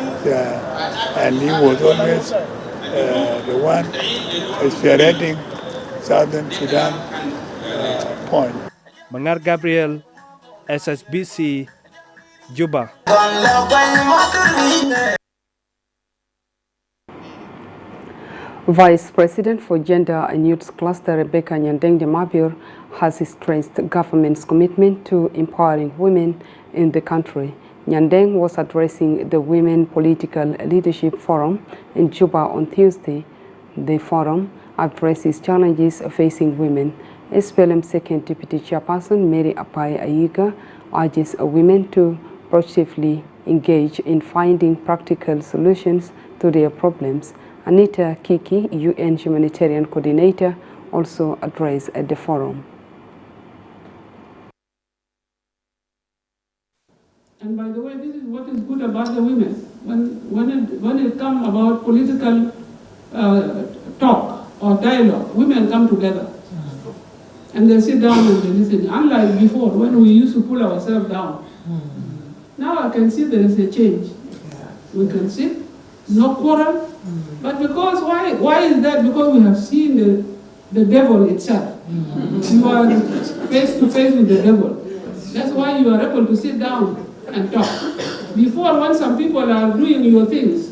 And he was always the one spearheading Southern Sudan point. Mangar Gabriel, SSBC, Juba. Vice President for Gender and Youth Cluster Rebecca Nyandeng Mabur has stressed government's commitment to empowering women in the country. Nyandeng was addressing the Women Political Leadership Forum in Juba on Tuesday. The forum addresses challenges facing women. SPLM Second Deputy Chairperson Mary Apai Ayiga urges women to proactively engage in finding practical solutions to their problems. Anita Kiki, UN Humanitarian Coordinator, also addressed at the forum. And by the way, this is what is good about the women. When it comes about political talk or dialogue, women come together. And they sit down and they listen. Unlike before, when we used to pull ourselves down. Now I can see there is a change. We can sit, no quarrel. But because, why is that? Because we have seen the devil itself. You are face to face with the devil. That's why you are able to sit down and talk. Before, when some people are doing your things,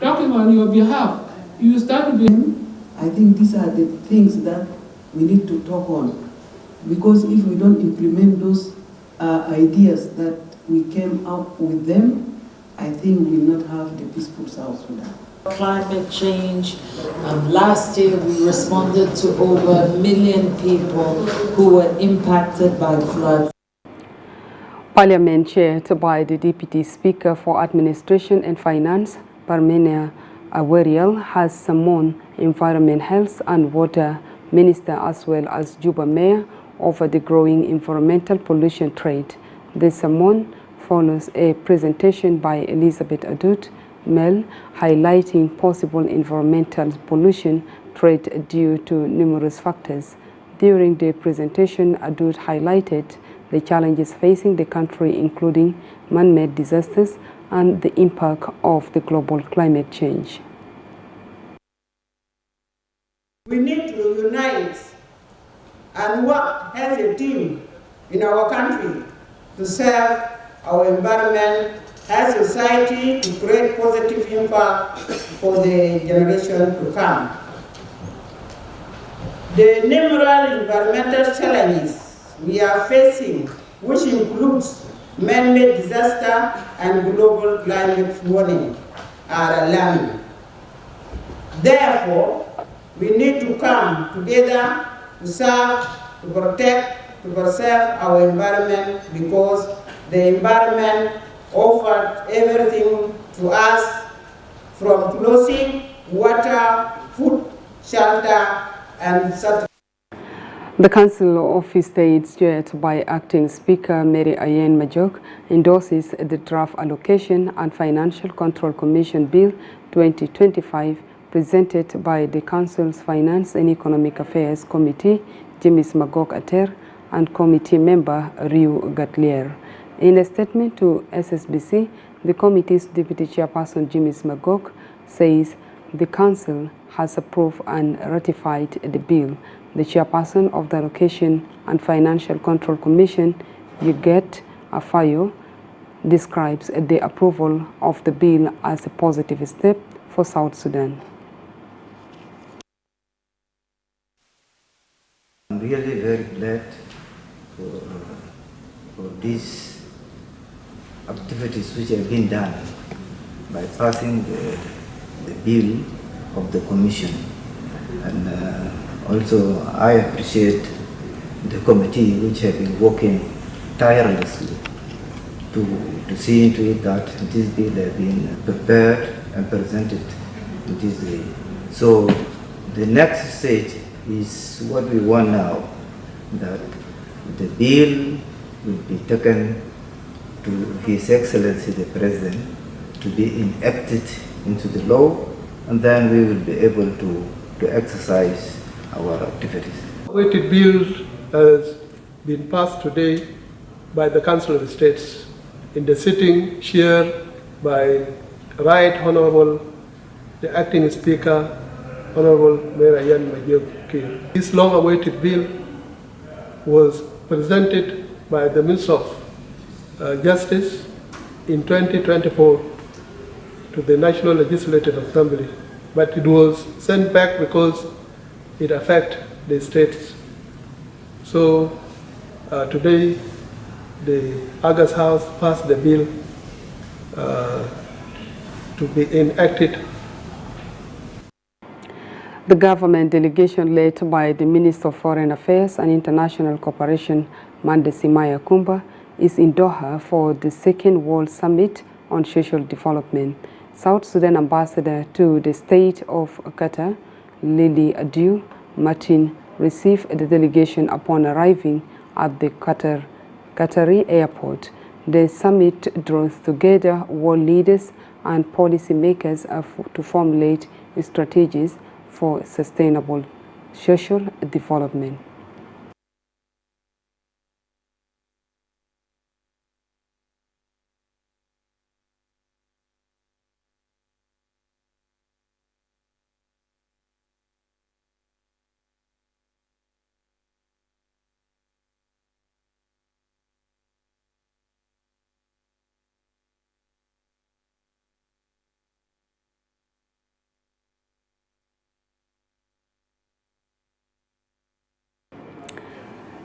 talking on your behalf, you start to be... I think these are the things that we need to talk on. Because if we don't implement those ideas that we came up with them, I think we will not have the peaceful South Sudan. Climate change. Last year we responded to over 1 million people who were impacted by floods. Parliament chaired by the Deputy Speaker for Administration and Finance, Parmenia Aweriel, has summoned Environment, Health and Water Minister as well as Juba Mayor over the growing environmental pollution threat. The summon follows a presentation by Elizabeth Adut Mel highlighting possible environmental pollution threat due to numerous factors. During the presentation, Adut highlighted the challenges facing the country, including man-made disasters and the impact of the global climate change. We need to unite and work as a team in our country to serve our environment as a society, to create positive impact for the generation to come. The numerous environmental challenges we are facing, which includes man-made disaster and global climate warming, are alarming. Therefore, we need to come together to serve, to protect, to preserve our environment, because the environment offered everything to us, from clothing, water, food, shelter, and such. The Council of State, chaired by Acting Speaker Mary Ayen Majok, endorses the Draft Allocation and Financial Control Commission Bill 2025 presented by the Council's Finance and Economic Affairs Committee, James Magog Ater, and Committee Member Riu Gatlier. In a statement to SSBC, the committee's Deputy Chairperson James Magog says the Council has approved and ratified the bill. The Chairperson of the Allocation and Financial Control Commission, Yuget Afayo, describes the approval of the bill as a positive step for South Sudan. I'm really very glad for these activities which have been done by passing the bill of the Commission. And also I appreciate the committee which have been working tirelessly to see into it that this bill has been prepared and presented in this way. So the next stage is what we want now, that the bill will be taken to His Excellency the President to be enacted into the law, and then we will be able to exercise our activities. The weighted bill has been passed today by the Council of the States in the sitting chaired by Right Honorable, the Acting Speaker, Honorable Mayor Ayan Majok. This long-awaited bill was presented by the Minister of Justice in 2024 to the National Legislative Assembly, but it was sent back because it affects the states. So today, the August House passed the bill to be enacted. The government delegation led by the Minister of Foreign Affairs and International Cooperation, Mandesi Maya Kumba, is in Doha for the Second World Summit on Social Development. South Sudan Ambassador to the State of Qatar, Lily Adu Martin, received the delegation upon arriving at the Qatari airport. The summit draws together world leaders and policymakers to formulate strategies for sustainable social development.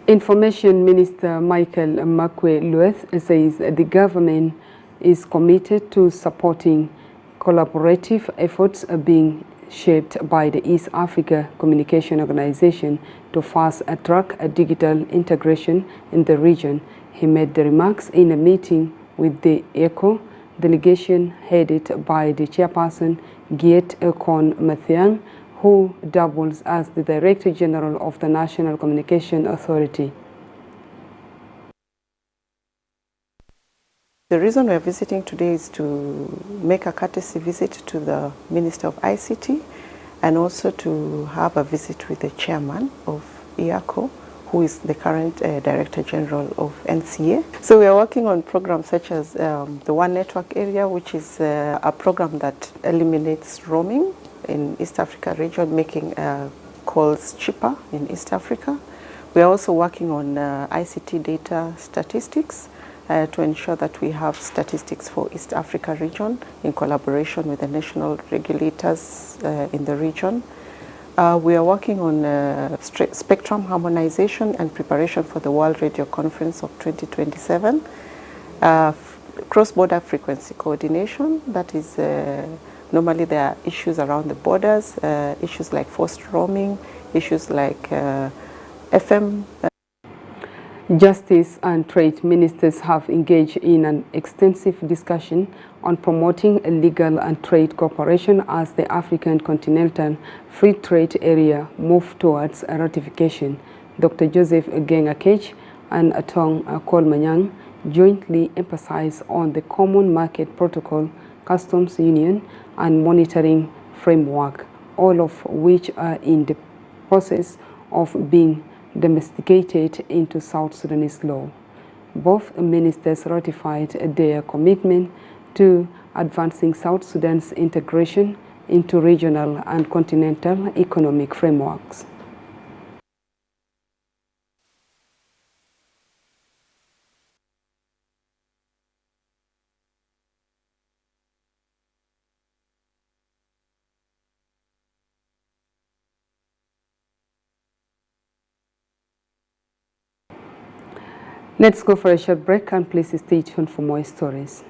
Information Minister Michael Makwe-Lueth says the government is committed to supporting collaborative efforts being shaped by the East Africa Communication Organization to fast-track digital integration in the region. He made the remarks in a meeting with the ECO delegation headed by the chairperson Giet Ekon Mathiang, who doubles as the Director General of the National Communication Authority. The reason we're visiting today is to make a courtesy visit to the Minister of ICT and also to have a visit with the chairman of IACO, who is the current Director General of NCA. So we are working on programs such as the One Network area, which is a program that eliminates roaming in East Africa region, making calls cheaper in East Africa. We are also working on ICT data statistics to ensure that we have statistics for East Africa region in collaboration with the national regulators in the region. We are working on spectrum harmonization and preparation for the World Radio Conference of 2027. Cross-border frequency coordination, that is normally there are issues around the borders, issues like forced roaming, issues like FM. Justice and Trade Ministers have engaged in an extensive discussion on promoting legal and trade cooperation as the African Continental Free Trade Area moves towards ratification. Dr. Joseph Gengakech and Atong Kolmanyang jointly emphasized on the Common Market Protocol, Customs Union, and Monitoring Framework, all of which are in the process of being domesticated into South Sudanese law. Both ministers ratified their commitment to advancing South Sudan's integration into regional and continental economic frameworks. Let's go for a short break and please stay tuned for more stories.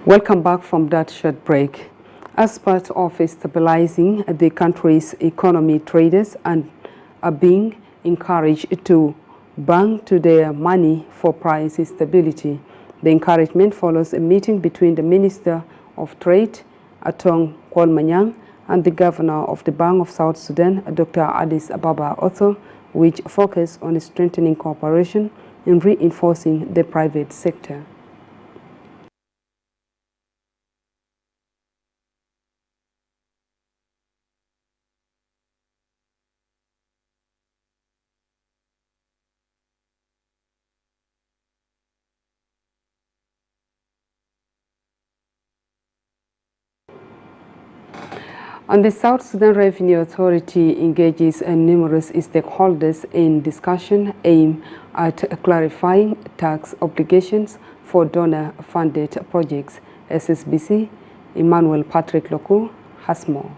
Welcome back from that short break. As part of stabilizing the country's economy, traders are being encouraged to bank to their money for price stability. The encouragement follows a meeting between the Minister of Trade, Atong Kwalmanyang, and the Governor of the Bank of South Sudan, Dr. Addis Ababa Otho, which focus on strengthening cooperation and reinforcing the private sector. And the South Sudan Revenue Authority engages numerous stakeholders in discussion aimed at clarifying tax obligations for donor-funded projects. SSBC, Emmanuel Patrick Loku has more.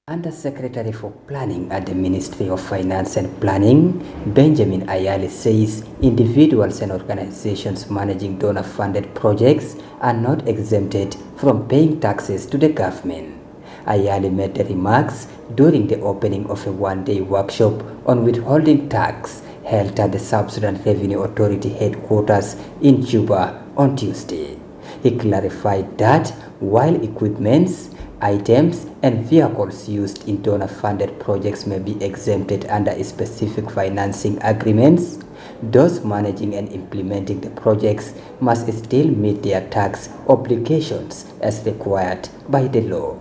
Undersecretary for Planning at the Ministry of Finance and Planning, Benjamin Ayali, says individuals and organizations managing donor-funded projects are not exempted from paying taxes to the government. Ayali made the remarks during the opening of a one-day workshop on withholding tax held at the South Sudan Revenue Authority headquarters in Juba on Tuesday. He clarified that while equipments, items and vehicles used in donor-funded projects may be exempted under specific financing agreements, those managing and implementing the projects must still meet their tax obligations as required by the law.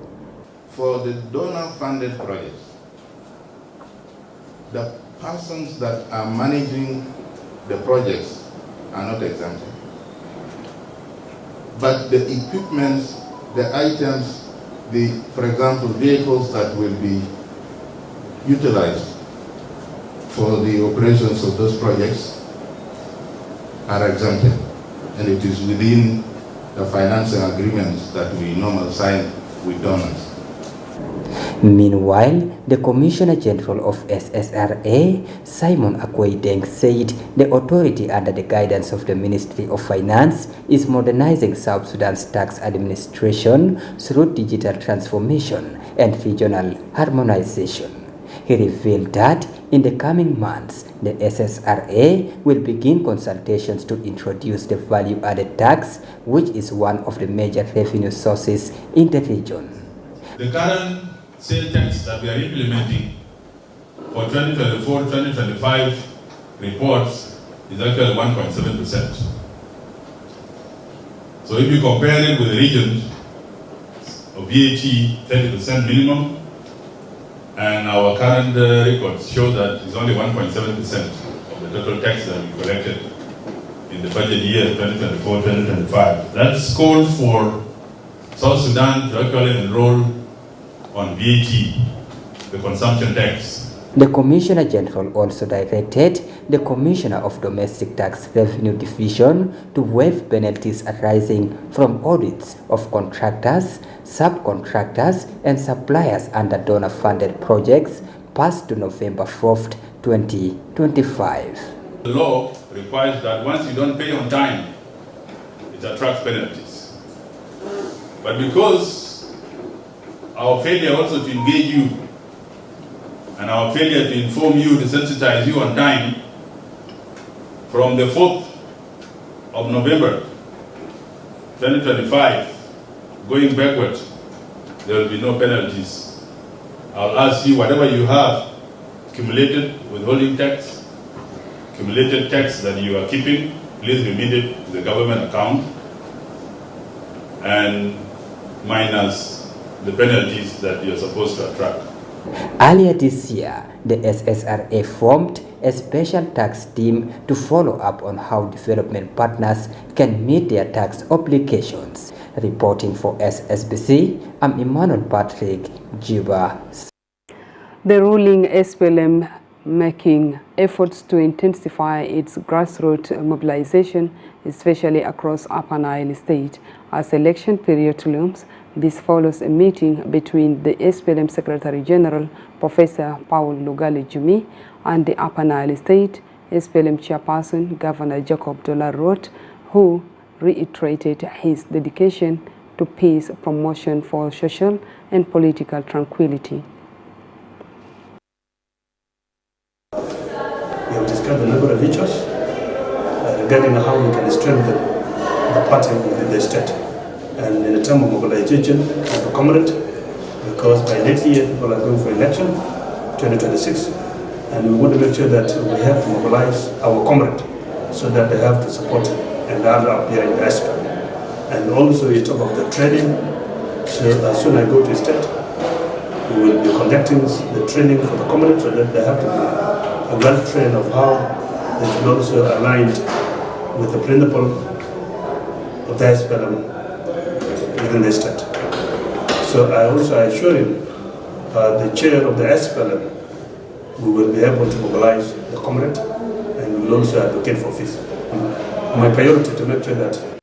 For the donor-funded projects, the persons that are managing the projects are not exempted. But the equipments, the items, for example, vehicles that will be utilized for the operations of those projects are exempted. And it is within the financing agreements that we normally sign with donors. Meanwhile, the Commissioner General of SSRA, Simon Akweideng, said the authority under the guidance of the Ministry of Finance is modernizing South Sudan's tax administration through digital transformation and regional harmonization. He revealed that in the coming months, the SSRA will begin consultations to introduce the value-added tax, which is one of the major revenue sources in the region. The current sales tax that we are implementing for 2024-2025 reports is actually 1.7%. So if you compare it with the regions of VAT 30% minimum, and our current records show that it's only 1.7% of the total tax that we collected in the budget year 2024-2025. That calls for South Sudan to actually enroll on VAT, the consumption tax. The Commissioner General also directed the Commissioner of Domestic Tax Revenue Division to waive penalties arising from audits of contractors, subcontractors, and suppliers under donor-funded projects passed to November 4th, 2025. The law requires that once you don't pay on time, it attracts penalties. But because our failure also to engage you and our failure to inform you, to sensitize you on time, from the 4th of November 2025, going backward, there will be no penalties. I'll ask you, whatever you have accumulated withholding tax, accumulated tax that you are keeping, please remit it to the government account, and minus the penalties that you're supposed to attract. Earlier this year, the SSRA formed a special tax team to follow up on how development partners can meet their tax obligations. Reporting for SSBC, I'm Emmanuel Patrick, Juba. The ruling SPLM making efforts to intensify its grassroots mobilization, especially across Upper Nile State, as election period looms. This follows a meeting between the SPLM Secretary General, Professor Paul Lugali Jumi, and the Upper Nile State SPLM Chairperson, Governor Jacob Dolarot, who reiterated his dedication to peace promotion for social and political tranquility. We have discussed a number of issues regarding how we can strengthen the party within the state. And in the term of mobilization of the comrade, because by next year people are going for election, 2026, and we want to make sure that we have to mobilize our comrade so that they have to support and are up here in the diaspora. And also you talk of the training, so as soon as I go to state, we will be conducting the training for the comrade so that they have to be well trained of how they should also align with the principle of the SPLM within the state. So I also assure you, the chair of the SPLM, we will be able to mobilize the comrade and we will also advocate for peace. My priority to make sure that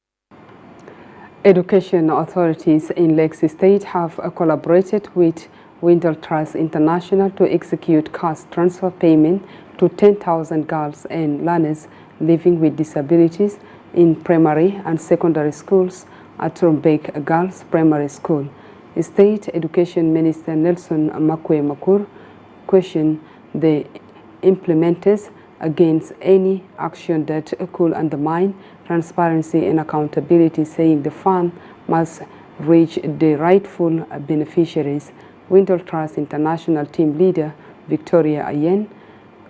education authorities in Lakes State have collaborated with Windle Trust International to execute cash transfer payment to 10,000 girls and learners living with disabilities in primary and secondary schools at Rumbek Girls Primary School. State Education Minister Nelson Makwe Makur questioned the implementers against any action that could undermine transparency and accountability, saying the fund must reach the rightful beneficiaries. Windle Trust International team leader Victoria Ayen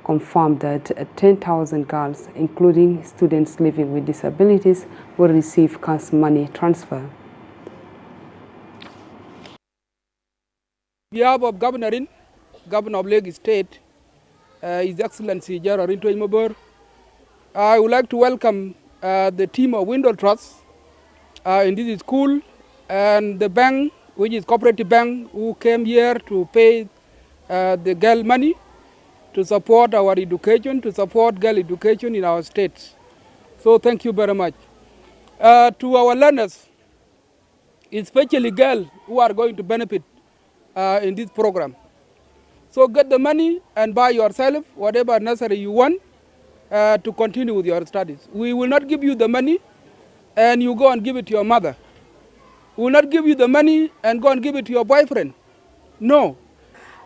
confirmed that 10,000 girls, including students living with disabilities, will receive cash money transfer. On behalf of Governor of Lagos State, His Excellency Gerald Rintoy Mabur, I would like to welcome the team of Windle Trust in this school and the bank, which is cooperative bank, who came here to pay the girl money to support our education, to support girl education in our states. So thank you very much. To our learners, especially girls who are going to benefit in this program. So get the money and buy yourself whatever necessary you want to continue with your studies. We will not give you the money and you go and give it to your mother. We will not give you the money and go and give it to your boyfriend. No.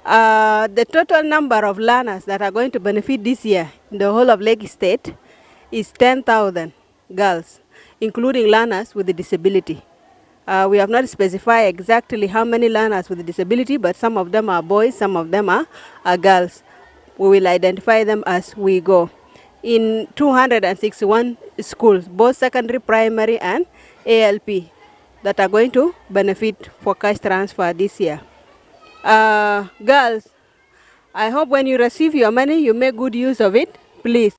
The total number of learners that are going to benefit this year in the whole of Lake State is 10,000 girls, including learners with a disability. We have not specified exactly how many learners with a disability, but some of them are boys, some of them are girls. We will identify them as we go. In 261 schools, both secondary, primary, and ALP, that are going to benefit for cash transfer this year. Girls, I hope when you receive your money, you make good use of it, please.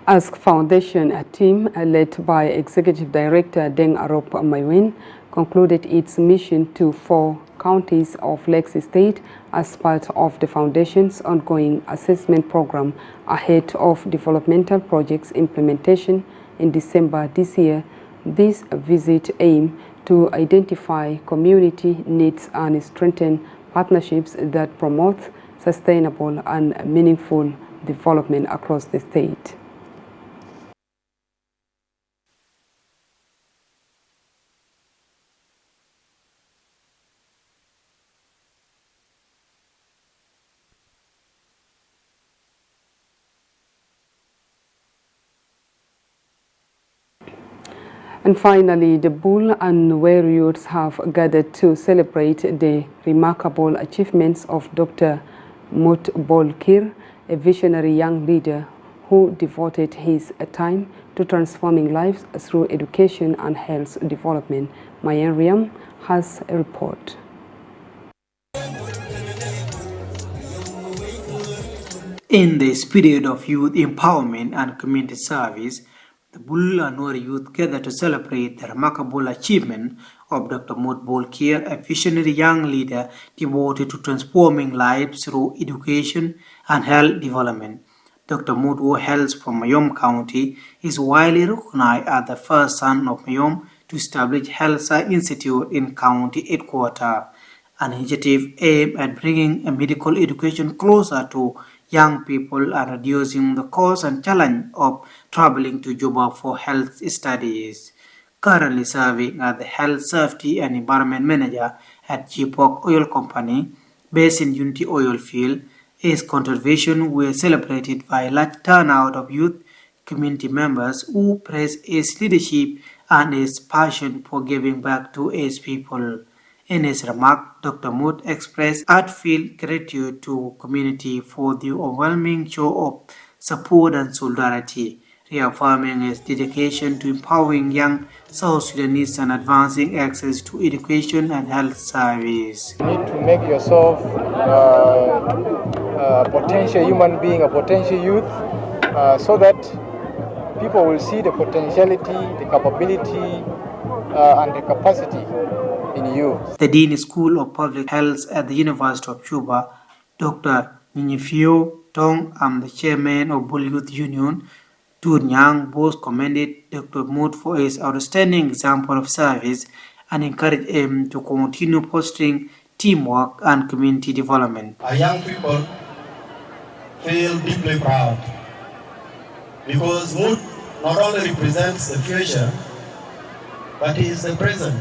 Ask Foundation, a team led by Executive Director Deng Arop Maiwin, concluded its mission to 4 counties of Lakes State as part of the Foundation's ongoing assessment program ahead of developmental projects implementation in December this year. This visit aimed to identify community needs and strengthen partnerships that promote sustainable and meaningful development across the state. And finally, the Bull and Ware youths have gathered to celebrate the remarkable achievements of Dr. Mutbol Kir, a visionary young leader who devoted his time to transforming lives through education and health development. Mayan Riam has a report. In the spirit of youth empowerment and community service, the Bull and Ware youth gathered to celebrate the remarkable achievement of Dr. Mutbol Kir, a visionary young leader devoted to transforming lives through education and health development. Dr. Mutbol hails from Mayom County, is widely recognized as the first son of Mayom to establish Health Science Institute in county headquarters, an initiative aimed at bringing a medical education closer to young people and reducing the cost and challenge of traveling to Juba for health studies. Currently serving as the Health Safety and Environment Manager at Chipok Oil Company, based in Unity Oil Field, his contributions were celebrated by a large turnout of youth community members who praised his leadership and his passion for giving back to his people. In his remark, Dr. Mood expressed heartfelt gratitude to community for the overwhelming show of support and solidarity, reaffirming his dedication to empowering young South Sudanese and advancing access to education and health service. You need to make yourself a potential human being, a potential youth, so that people will see the potentiality, the capability, and the capacity in you. The Dean School of Public Health at the University of Juba, Dr. Nyifio Tong, the chairman of Bull Youth Union, Tun Yang, both commended Dr. Mood for his outstanding example of service and encouraged him to continue fostering teamwork and community development. Our young people feel deeply proud because Mood not only represents the future, but he is the present.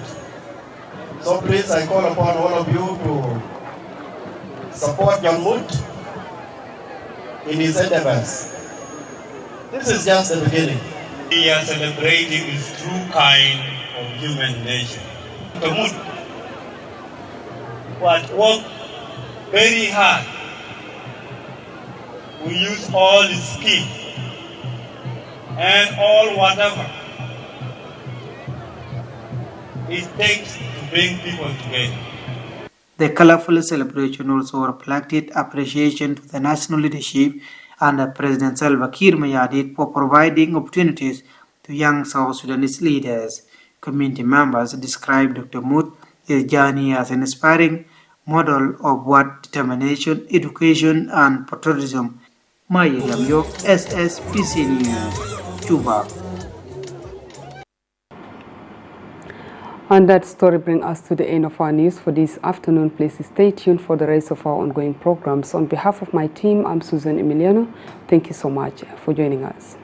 So please, I call upon all of you to support young Mood in his endeavors. This is just the beginning. We are celebrating his true kind of human nature. Dr. Mood worked very hard. We use all his skill and all whatever it takes to bring people together. The colorful celebration also reflected appreciation to the national leadership under President Salva Kiir Mayardit for providing opportunities to young South Sudanese leaders. Community members described Dr. Mood, his journey as an inspiring model of what determination, education, and patriotism. Maya Yamyok, SSPC News, Juba. And that story brings us to the end of our news for this afternoon. Please stay tuned for the rest of our ongoing programs. On behalf of my team, I'm Susan Emiliano. Thank you so much for joining us.